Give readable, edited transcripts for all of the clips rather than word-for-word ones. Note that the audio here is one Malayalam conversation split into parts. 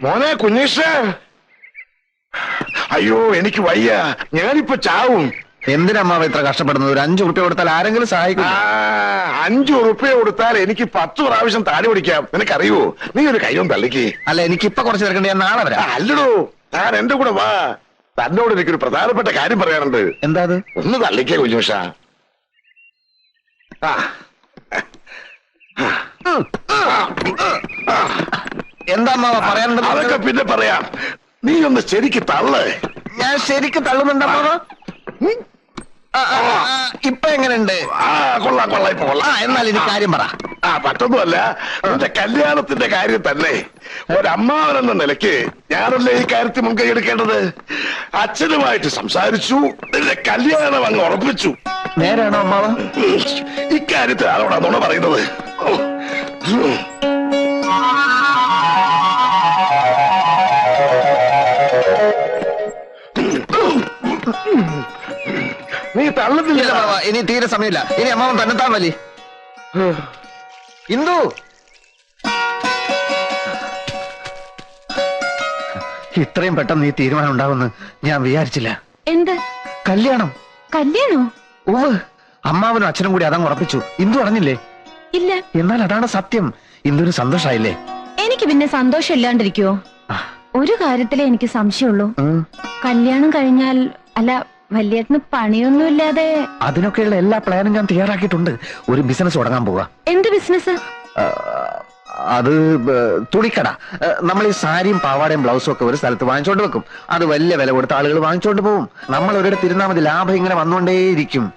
മോനെ കുഞ്ഞീഷ, അയ്യോ എനിക്ക് വയ്യ, ഞാനിപ്പോ ചാവും. എന്തിനമ്മാവ ഇത്ര കഷ്ടപ്പെടുന്നത്? ഒരു 5 ഉറുപ്പ്യ കൊടുത്താൽ ആരെങ്കിലും സഹായിക്കും. 5 ഉറുപ്പ്യ കൊടുത്താൽ എനിക്ക് 10 പ്രാവശ്യം താടി പിടിക്കാം. നിനക്കറിയോ? നീ ഒരു കൈയും തള്ളിക്ക്. അല്ല, എനിക്കിപ്പൊ കുറച്ച് തിരക്കണ്ട, ഞാൻ നാളെ വരാം. അല്ലടോ, താൻ എന്റെ കൂടെ വാ. തന്നോട് എനിക്കൊരു പ്രധാനപ്പെട്ട കാര്യം പറയാനുണ്ട്. എന്താ അത്? ഒന്ന് തള്ളിക്കേ കുഞ്ഞുഷ. എന്താ അമ്മാവ പറയാനുണ്ട്? അതൊക്കെ പിന്നെ പറയാം. നീ ഒന്ന് ശരിക്ക് തള്ളേ. ഞാൻ ശരിക്കും തള്ളുന്നുണ്ട് അമ്മാവ. ഇപ്പൊ എങ്ങനെയുണ്ട്? കൊള്ളാം കൊള്ളാം, ഇപ്പൊ കൊള്ളാം. എന്നാൽ ഇനി കാര്യം പറ. പറ്റൊന്നുമല്ല, നിന്റെ കല്യാണത്തിന്റെ കാര്യം തന്നെ. ഒരമ്മാവനെന്ന നിലയ്ക്ക് ഞാനല്ലേ ഈ കാര്യത്തിൽ മുൻകൈ എടുക്കേണ്ടത്. അച്ഛനുമായിട്ട് സംസാരിച്ചു, നിന്റെ കല്യാണം അങ്ങ് ഉറപ്പിച്ചു. നേരാണോ അമ്മാവ? ഇക്കാര്യത്തിൽ ആരോടാ നുണ പറയുന്നത്? നീ തള്ളുന്നില്ല. ഇനി തീരെ സമയമില്ല. ഇനി അമ്മാവൻ തന്നെത്താൻ വലി. ഇന്ദു, ഇത്രയും പെട്ടെന്ന് ഈ തീരുമാനം ഉണ്ടാവുമെന്ന് ഞാൻ വിചാരിച്ചില്ല. എന്ത് കല്യാണം? കല്യാണോ? ഓ, അമ്മാവനും അച്ഛനും കൂടി അതങ്ങ് ഉറപ്പിച്ചു. ഇന്ദു അറിഞ്ഞില്ലേ? ഇല്ല. എന്നാൽ അതാണ് സത്യം. ഇന്ദുവിന് സന്തോഷായില്ലേ? എനിക്ക് പിന്നെ സന്തോഷം ഇല്ലാണ്ടിരിക്കുവോ? ഒരു കാര്യത്തിലേ എനിക്ക് സംശയമുള്ളൂ. കല്യാണം കഴിഞ്ഞാൽ, അല്ല വല്യേട്ടന് പണിയൊന്നുമില്ലാതെ. അതിനൊക്കെയുള്ള എല്ലാ പ്ലാനും ഞാൻ തയ്യാറാക്കിയിട്ടുണ്ട്. ഒരു ബിസിനസ് തുടങ്ങാൻ പോവാ. എന്ത് ബിസിനസ്? അത് തുണിക്കട. നമ്മൾ ഈ സാരിയും പാവാടയും ബ്ലൗസും ഒക്കെ ഒരു സ്ഥലത്ത് വാങ്ങിച്ചോണ്ട് വെക്കും. അത് വലിയ വില കൊടുത്ത ആളുകൾ വാങ്ങിച്ചോണ്ട് പോകും. നമ്മൾ ഒരിടത്ത് ഇരുന്നാൽ മതി, ലാഭം ഇങ്ങനെ വന്നുകൊണ്ടേയിരിക്കും.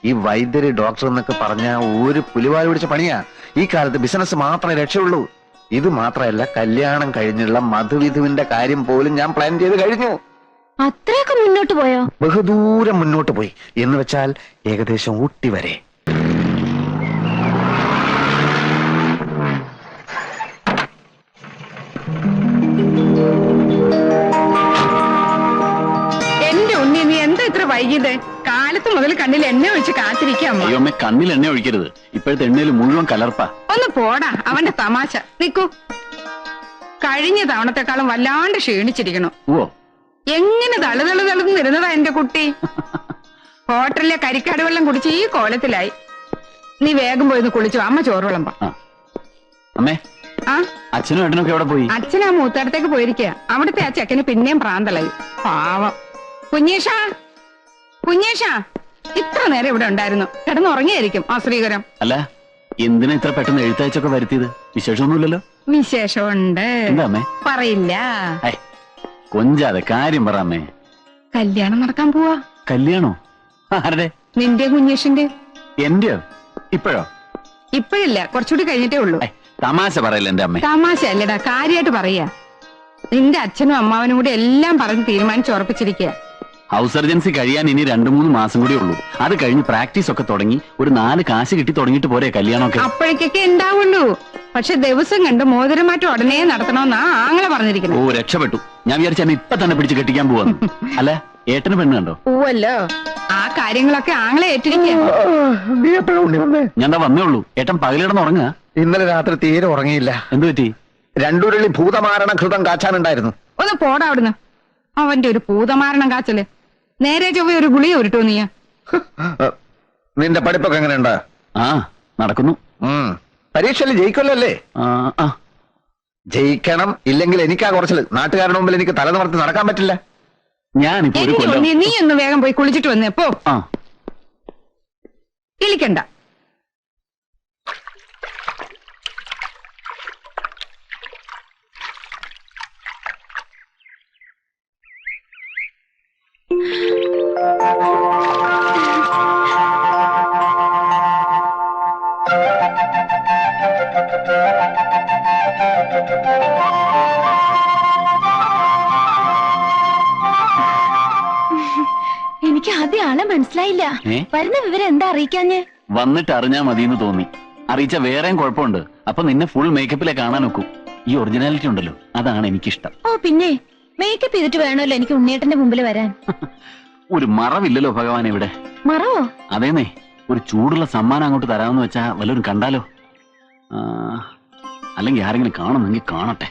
ഈ വൈദ്യര് ഡോക്ടർ എന്നൊക്കെ പറഞ്ഞ ഒരു പുലിവാല് പിടിച്ച പണിയാ. ഈ കാലത്ത് ബിസിനസ് മാത്രമേ രക്ഷയുള്ളൂ. ഇത് മാത്രമല്ല, കല്യാണം കഴിഞ്ഞുള്ള മധുവിധുവിന്റെ കാര്യം പോലും ഞാൻ പ്ലാൻ ചെയ്ത് കഴിഞ്ഞു. അത്രയൊക്കെ മുന്നോട്ട് പോയോ? ബഹുദൂരം മുന്നോട്ട് പോയി എന്ന് വെച്ചാൽ ഏകദേശം ഊട്ടി വരെ. എന്റെ ഉണ്ണി, നീ എന്താ ഇത്ര വൈകിയത്? കാലത്ത് മുതൽ കണ്ണിൽ എണ്ണ ഒഴിച്ച് കാത്തിരിക്കാം. അയ്യോ അമ്മ, കണ്ണിൽ എണ്ണ ഒഴിക്കരുത്. ഇപ്പോഴത്തെ എണ്ണയിൽ മുഴുവൻ കലർപ്പാ. ഒന്ന് പോടാ, അവന്റെ തമാശ. നിക്കൂ, കഴിഞ്ഞ തവണത്തെക്കാളും വല്ലാണ്ട് ക്ഷീണിച്ചിരിക്കണു. ഓ, എങ്ങനെ തളുതളുതളുന്നിരുന്നതാ എന്റെ കുട്ടി. ഹോട്ടലിലെ കരിക്കാട് വെള്ളം കുടിച്ച് ഈ കോലത്തിലായി. നീ വേഗം പോയി കുളിച്ചു, അമ്മ ചോറ് വിളമ്പ. അമ്മേ, ആ അച്ഛനും ഏട്ടനൊക്കെ എവിടെ പോയി? അച്ഛനാ മൂത്തടത്തേക്ക് പോയിരിക്കുക. അവിടുത്തെ ആ ചെക്കന് പിന്നെയും പ്രാന്തലായി. പാവം. കുഞ്ഞേഷാ, കുഞ്ഞേഷാ, ഇത്ര നേരം ഇവിടെ ഉണ്ടായിരുന്നു. കിടന്നുറങ്ങിയായിരിക്കും ആ ശ്രീകരം. അല്ല, എന്തിനാ ഇത്ര പെട്ടെന്ന് എഴുത്തയച്ചൊക്കെ വരുത്തിയത്? വിശേഷമൊന്നുമില്ലല്ലോ? വിശേഷമുണ്ട്. എന്താ അമ്മേ? പറയില്ല. കൊഞ്ചാതെ കാര്യം പറ അമ്മേ. കല്യാണം നടക്കാൻ പോവാ. കല്യാണോ? ആരുടെ? നിന്റെ കുഞ്ഞേഷിന്റെ. എന്റെയോ? ഇപ്പോഴോ? ഇപ്പഴില്ല, കുറച്ചുകൂടി കഴിഞ്ഞിട്ടേ ഉള്ളൂ. തമാശ പറയില്ല എന്റെ അമ്മേ. തമാശ അല്ലടാ, കാര്യമായിട്ട് പറയാ. നിന്റെ അച്ഛനും അമ്മാവനും കൂടി എല്ലാം പറഞ്ഞ് തീരുമാനിച്ചുറപ്പിച്ചിരിക്കുക. ഹൗസ് സർജൻസി കഴിയാൻ ഇനി 2-3 മാസം കൂടി ഉള്ളൂ. അത് കഴിഞ്ഞ് പ്രാക്ടീസ് ഒക്കെ തുടങ്ങി ഒരു 4 കാശ് കിട്ടി തുടങ്ങിയിട്ട് പോരെ കല്യാണമൊക്കെ? അപ്പോഴേക്കൊക്കെ ഉണ്ടാവുള്ളൂ. പക്ഷെ ദിവസം കണ്ട് മോതിരമാറ്റം ഉടനെ നടത്തണമെന്നാ ആങ്ങളെ പറഞ്ഞിരിക്കുന്നു. ഓ, രക്ഷപ്പെട്ടു. ഞാൻ വിചാരിച്ച ഇപ്പൊ തന്നെ പിടിച്ച് കെട്ടിക്കാൻ പോവാന്ന്. അല്ല, ഏട്ടന് പെണ്ണ് കണ്ടോ? പോവല്ലോ, ആ കാര്യങ്ങളൊക്കെ ആങ്ങളെ ഏറ്റിരിക്കുക. ഞാൻ വന്നേ ഉള്ളൂ. ഏട്ടൻ പകലിടന്ന് ഉറങ്ങുക? ഇന്നലെ രാത്രി തീരെ ഉറങ്ങിയില്ല. എന്തു പറ്റി? 2 ഉരുളി ഭൂതമാരണ ഘൃതം കാച്ചാനുണ്ടായിരുന്നു. ഒന്ന് പോടാ അവിടുന്ന്. അവന്റെ ഒരു ഭൂതമാരണം കാച്ചല്. നേരെ ചൊവ്വ ഒരു ഗുളിക ഉരുട്ടോ നീ. നിന്റെ പഠിപ്പൊക്കെ എങ്ങനെയുണ്ട്? ആ, നടക്കുന്നു. പരീക്ഷയിൽ ജയിക്കല്ലോ അല്ലേ? ജയിക്കണം. ഇല്ലെങ്കിൽ എനിക്കാ കുറച്ചില്. നാട്ടുകാരുടെ മുമ്പിൽ എനിക്ക് തല നിവർത്തി നടക്കാൻ പറ്റില്ല. ഞാനിപ്പോ ഒരു കൊല്ലം. നീ ഒന്ന് വേഗം പോയി കുളിച്ചിട്ട് വന്നേ പോ. ഇളിക്കണ്ട. എനിക്ക് ആദ്യം ആളെ മനസ്സിലായില്ല. വരുന്ന വിവരം എന്താ അറിയിക്കാഞ്ഞ്? വന്നിട്ട് അറിഞ്ഞാ മതിയെന്ന് തോന്നി. അറിയിച്ച വേറെയും കുഴപ്പമുണ്ട്. അപ്പൊ നിന്നെ ഫുൾ മേക്കപ്പിലെ കാണാൻ നോക്കൂ. ഈ ഒറിജിനാലിറ്റി ഉണ്ടല്ലോ, അതാണ് എനിക്കിഷ്ടം. ഓ പിന്നെ, മേക്കപ്പ് ചെയ്തിട്ട് വേണമല്ലോ എനിക്ക് ഉണ്ണിയേട്ടന്റെ മുമ്പിൽ വരാൻ. ഒരു മറവില്ലല്ലോ ഭഗവാൻ ഇവിടെ. മറവോ? അതേന്നേ, ഒരു ചൂടുള്ള സമ്മാനം അങ്ങോട്ട് തരാമെന്ന് വെച്ചാ വല്ലവരും കണ്ടാലോ? അല്ലെങ്കിൽ ആരെങ്കിലും കാണുന്നെങ്കിൽ കാണട്ടെ.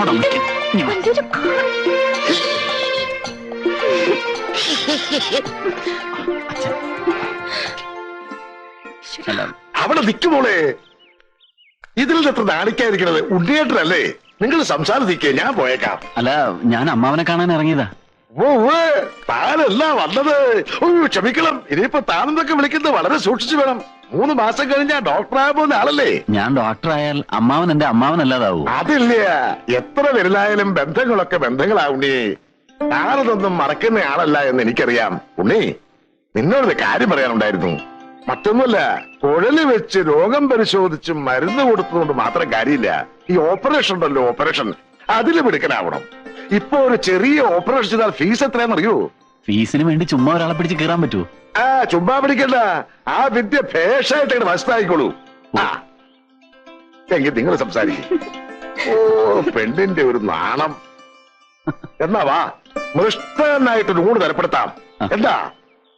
അങ്ങോട്ട് വിളിക്കാം. ഇനി വാ. വലിയൊരു അച്ഛാ. അല്ല, അവിടെ നിൽക്കുമോളെ. ഇതിൽ എത്ര നാണിക്കാതിരിക്കണത്? ഉണ്ണിയേട്ടനല്ലേ? നിങ്ങൾ സംസാരിക്കേ, ഞാൻ പോയേക്കാം. അല്ല ഞാൻ അമ്മാവനെ കാണാൻ ഇറങ്ങിയതാ. ഓ താനല്ല വന്നത്. ഓ ക്ഷമിക്കണം. ഇനിയിപ്പോ താനെന്നൊക്കെ വിളിക്കുന്നത് വളരെ സൂക്ഷിച്ചു വേണം. 3 മാസം കഴിഞ്ഞാ ഡോക്ടറായ പോകുന്ന ആളല്ലേ. ഞാൻ ഡോക്ടറായാൽ അമ്മാവൻ എന്റെ അമ്മാവനല്ലാതാവൂ. അതില്ല, എത്ര വലുതായാലും ബന്ധങ്ങളൊക്കെ ബന്ധങ്ങളാവുണ്ണി. താനതൊന്നും മറക്കുന്ന ആളല്ല എന്ന് എനിക്കറിയാം. ഉണ്ണി, നിന്നോടൊരു കാര്യം പറയാനുണ്ടായിരുന്നു. മറ്റൊന്നുമല്ല, കുഴല് വെച്ച് രോഗം പരിശോധിച്ച് മരുന്ന് കൊടുത്തതുകൊണ്ട് മാത്രം കാര്യമില്ല. ഈ ഓപ്പറേഷൻ ഉണ്ടല്ലോ, ഓപ്പറേഷൻ, അതിൽ മിടുക്കനാവണം. ഇപ്പൊ ഒരു ചെറിയ ഓപ്പറേഷൻ ചെയ്താൽ ഫീസ് എത്രയാണെന്നറിയോ? ഫീസിന് വേണ്ടി ചുമ്മാ ഒരാളെ പിടിച്ച് കീറാൻ പറ്റുമോ? ചുമ്മാ പിടിക്കണ്ട. ആ വിദ്യ ഭേഷായിട്ട് മനസ്സിലായിക്കോളൂ. എങ്കിൽ നിങ്ങൾ സംസാരിക്കും. ഓ പെണ്ണിന്റെ ഒരു നാണം. എന്നാ വാ, മൃഷ്ടനായിട്ടൊരു ഊണ് തരപ്പെടുത്താം. എന്താ?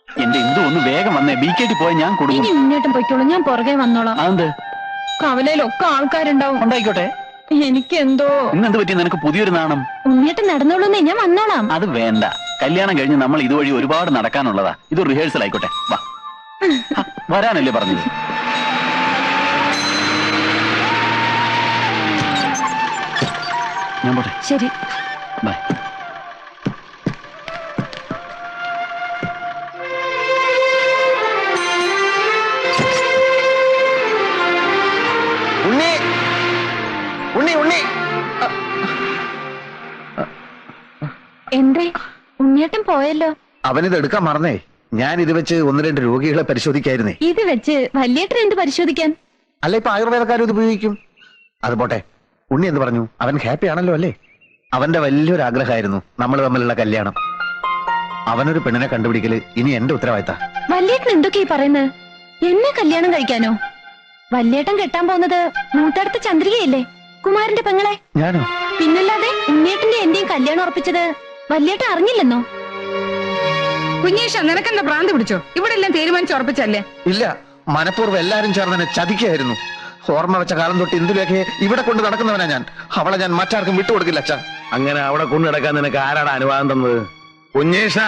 എന്റെ എന്തു ഒന്ന് വേഗം വന്നേ. ബിക്കേറ്റി പോയാൽ ഞാൻ ഇനി കൊടുക്കും. മുന്നോട്ടും പൊയ്ക്കോളൂ, ഞാൻ പുറകെ വന്നോളാം. അതെന്ത്? കവലയിലൊക്കെ ആൾക്കാരുണ്ടാവും. ഉണ്ടായിക്കോട്ടെ. എനിക്കെന്തോ ഇന്നെന്ത് പറ്റി നിനക്ക് പുതിയൊരു നാണം? ഉണ്ണിയേട്ടൻ നടന്നോളൂന്നേ, ഞാൻ വന്നോളാം. അത് വേണ്ട. കല്യാണം കഴിഞ്ഞ് നമ്മൾ ഇതുവഴി ഒരുപാട് നടക്കാനുള്ളതാ. ഇത് റിഹേഴ്സൽ ആയിക്കോട്ടെ. വാ. വരാനല്ലേ പറഞ്ഞത്? ഞാൻ പോട്ടെ. ശരി. ബൈ. ഉണ്ണി ഉണ്ണി ഉണ്ണി എന്തേ ഉണ്ണിയേട്ടൻ പോയല്ലോ? അവനിത് എടുക്കാൻ മറന്നേ. ഞാൻ ഇത് വെച്ച് 1-2 രോഗികളെ പരിശോധിക്കായിരുന്നേ. ഇത് വെച്ച് വല്യേട്ടൻ എന്ത് പരിശോധിക്കാൻ? അല്ല, ഇപ്പൊ ആയുർവേദക്കാരും ഇത് ഉപയോഗിക്കും. അത് പോട്ടെ, ഉണ്ണി എന്ന് പറഞ്ഞു? അവൻ ഹാപ്പി ആണല്ലോ അല്ലേ? അവന്റെ വലിയൊരു ആഗ്രഹമായിരുന്നു നമ്മൾ തമ്മിലുള്ള കല്യാണം. അവനൊരു പെണ്ണിനെ കണ്ടുപിടിക്കല് ഇനി എന്റെ ഉത്തരവാദിത്ത. വല്യേട്ടൻ എന്തൊക്കെയാ പറയുന്നത്? എന്നെ കല്യാണം കഴിക്കാനോ? വല്യേട്ടൻ കെട്ടാൻ പോകുന്നത് മൂത്തടുത്ത ചന്ദ്രികയല്ലേ, കുമാരന്റെ പെങ്ങളെ. ഞാനോ? പിന്നല്ലാതെ ഉണ്ണിയേട്ടന്റെ എന്റെയും കല്യാണം ഉറപ്പിച്ചത് വല്യേട്ടൻ അറിഞ്ഞില്ലെന്നോ? കുഞ്ഞേഷ, നിനക്കെന്താ ഭ്രാന്ത് പിടിച്ചോ? ഇവിടെ എല്ലാം തീരുമാനിച്ചുറപ്പിച്ചല്ലേ? ഇല്ല, മനഃപൂർവ്വം എല്ലാരും ചേർന്ന് എന്നെ ചതിക്കായിരുന്നു. ഓർമ്മ വെച്ച കാലം തൊട്ട് ഇന്ദുലേഖയെ ഇവിടെ കൊണ്ട് നടക്കുന്നവനാ ഞാൻ. അവളെ ഞാൻ മറ്റാർക്കും വിട്ടുകൊടുക്കില്ല അച്ഛാ. അങ്ങനെ അവിടെ കൊണ്ടു നടക്കാൻ നിനക്ക് ആരാണ് അനുവാദം തന്നത്? കുഞ്ഞേഷ,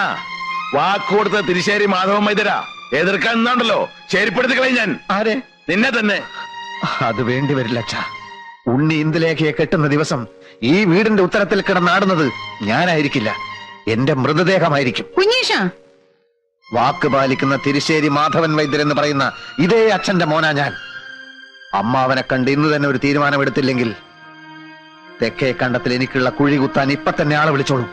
വാക്കുകൊടുത്ത തിരിശ്ശേരി മാധവൻ വൈദ്യരാ. എതിർക്കാൻ നിന്നുണ്ടല്ലോ, ശരിപ്പെടുത്തി കളയും ഞാൻ. ആരെ? നിന്നെ തന്നെ. അത് വേണ്ടി വരില്ല അച്ഛാ. ഉണ്ണി ഇന്ദുലേഖയെ കെട്ടുന്ന ദിവസം ഈ വീടിന്റെ ഉത്തരത്തിൽ കിടന്നാടുന്നത് ഞാനായിരിക്കില്ല, എന്റെ മൃതദേഹമായിരിക്കും. കുഞ്ഞേഷ, വാക്ക് പാലിക്കുന്ന തിരിശ്ശേരി മാധവൻ വൈദ്യർ എന്ന് പറയുന്ന ഇതേ അച്ഛന്റെ മോനാ ഞാൻ. അമ്മാവനെ കണ്ട് ഇന്ന് തന്നെ ഒരു തീരുമാനമെടുത്തില്ലെങ്കിൽ തെക്കേ കണ്ടത്തിൽ എനിക്കുള്ള കുഴി കുത്താൻ ഇപ്പൊ തന്നെ ആളെ വിളിച്ചോളൂ.